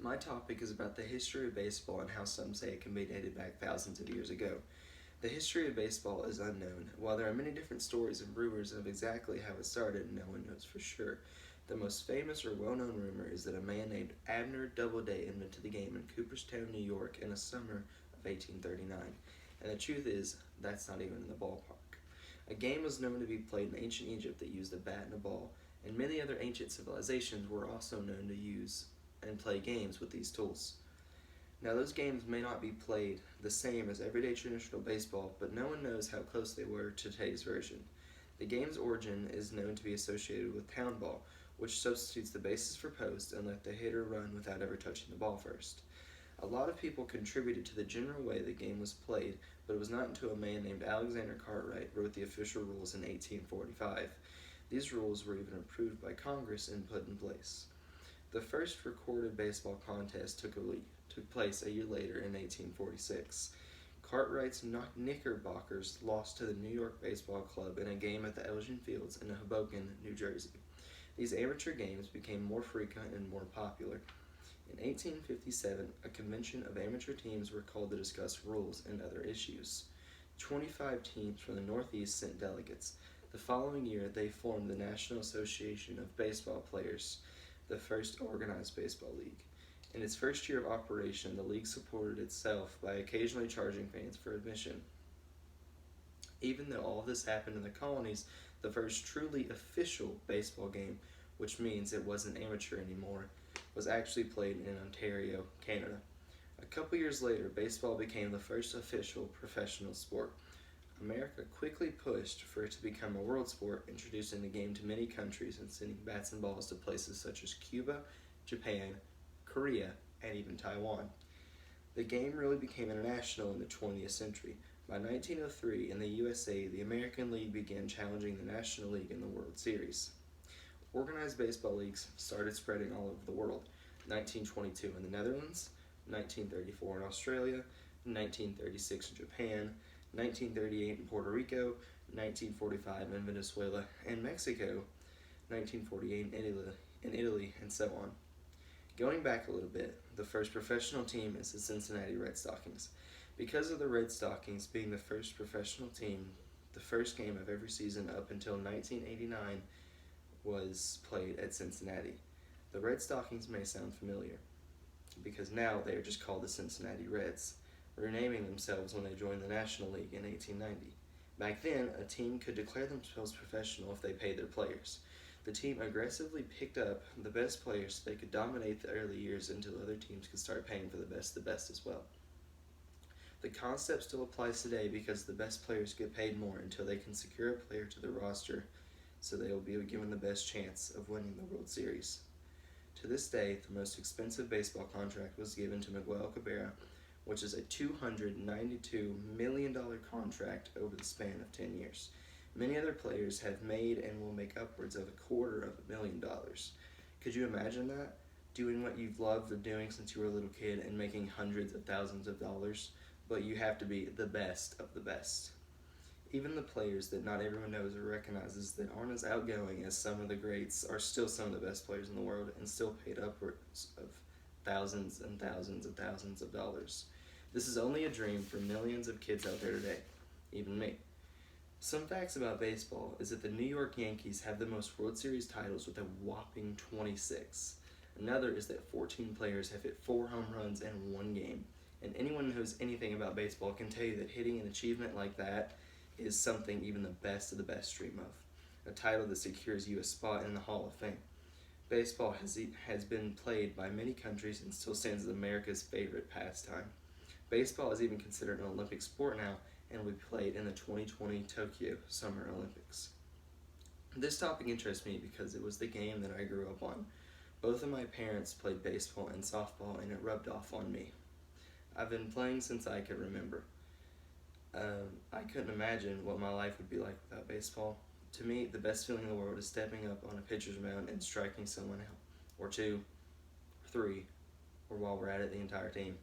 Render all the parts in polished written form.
My topic is about the history of baseball and how some say it can be dated back thousands of years ago. The history of baseball is unknown. While there are many different stories and rumors of exactly how it started, no one knows for sure. The most famous or well known rumor is that a man named Abner Doubleday invented the game in Cooperstown, New York in the summer of 1839. And the truth is, that's not even in the ballpark. A game was known to be played in ancient Egypt that used a bat and a ball, and many other ancient civilizations were also known to use and play games with these tools. Now, those games may not be played the same as everyday traditional baseball, but no one knows how close they were to today's version. The game's origin is known to be associated with town ball, which substitutes the bases for posts and let the hitter run without ever touching the ball first. A lot of people contributed to the general way the game was played, but it was not until a man named Alexander Cartwright wrote the official rules in 1845. These rules were even approved by Congress and put in place. The first recorded baseball contest took place a year later in 1846. Cartwright's Knickerbockers lost to the New York Baseball Club in a game at the Elgin Fields in Hoboken, New Jersey. These amateur games became more frequent and more popular. In 1857, a convention of amateur teams were called to discuss rules and other issues. 25 teams from the Northeast sent delegates. The following year, they formed the National Association of Baseball Players, the first organized baseball league. In its first year of operation, the league supported itself by occasionally charging fans for admission. Even though all of this happened in the colonies, the first truly official baseball game, which means it wasn't amateur anymore, was actually played in Ontario, Canada. A couple years later, baseball became the first official professional sport. America quickly pushed for it to become a world sport, introducing the game to many countries and sending bats and balls to places such as Cuba, Japan, Korea, and even Taiwan. The game really became international in the 20th century. By 1903, in the USA, the American League began challenging the National League in the World Series. Organized baseball leagues started spreading all over the world. 1922 in the Netherlands, 1934 in Australia, 1936 in Japan, 1938 in Puerto Rico, 1945 in Venezuela and Mexico, 1948 in Italy, and so on. Going back a little bit, the first professional team is the Cincinnati Red Stockings. Because of the Red Stockings being the first professional team, the first game of every season up until 1989 was played at Cincinnati. The Red Stockings may sound familiar, because now they are just called the Cincinnati Reds, renaming themselves when they joined the National League in 1890. Back then, a team could declare themselves professional if they paid their players. The team aggressively picked up the best players so they could dominate the early years until other teams could start paying for the best as well. The concept still applies today because the best players get paid more until they can secure a player to the roster, so they will be given the best chance of winning the World Series. To this day, the most expensive baseball contract was given to Miguel Cabrera, which is a $292 million contract over the span of 10 years. Many other players have made and will make upwards of $250,000. Could you imagine that? Doing what you've loved doing since you were a little kid and making hundreds of thousands of dollars, but you have to be the best of the best. Even the players that not everyone knows or recognizes that aren't as outgoing as some of the greats are still some of the best players in the world and still paid upwards of thousands and thousands and thousands of dollars. This is only a dream for millions of kids out there today, even me. Some facts about baseball is that the New York Yankees have the most World Series titles with a whopping 26. Another is that 14 players have hit 4 home runs in one game. And anyone who knows anything about baseball can tell you that hitting an achievement like that is something even the best of the best dream of. A title that secures you a spot in the Hall of Fame. Baseball has been played by many countries and still stands as America's favorite pastime. Baseball is even considered an Olympic sport now and will be played in the 2020 Tokyo Summer Olympics. This topic interests me because it was the game that I grew up on. Both of my parents played baseball and softball, and it rubbed off on me. I've been playing since I could remember. I couldn't imagine what my life would be like without baseball. To me, the best feeling in the world is stepping up on a pitcher's mound and striking someone out, or 2, or 3, or while we're at it, the entire team.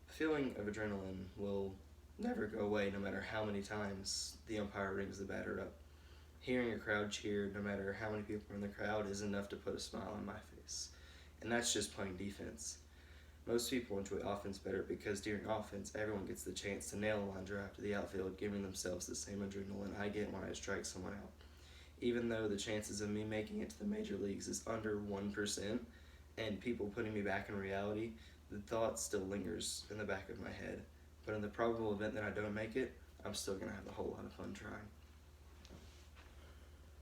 The feeling of adrenaline will never go away no matter how many times the umpire rings the batter up. Hearing a crowd cheer, no matter how many people are in the crowd, is enough to put a smile on my face. and that's just playing defense. Most people enjoy offense better because during offense, everyone gets the chance to nail a line drive to the outfield, giving themselves the same adrenaline I get when I strike someone out. Even though the chances of me making it to the major leagues is under 1%, and people putting me back in reality, the thought still lingers in the back of my head. But in the probable event that I don't make it, I'm still going to have a whole lot of fun trying.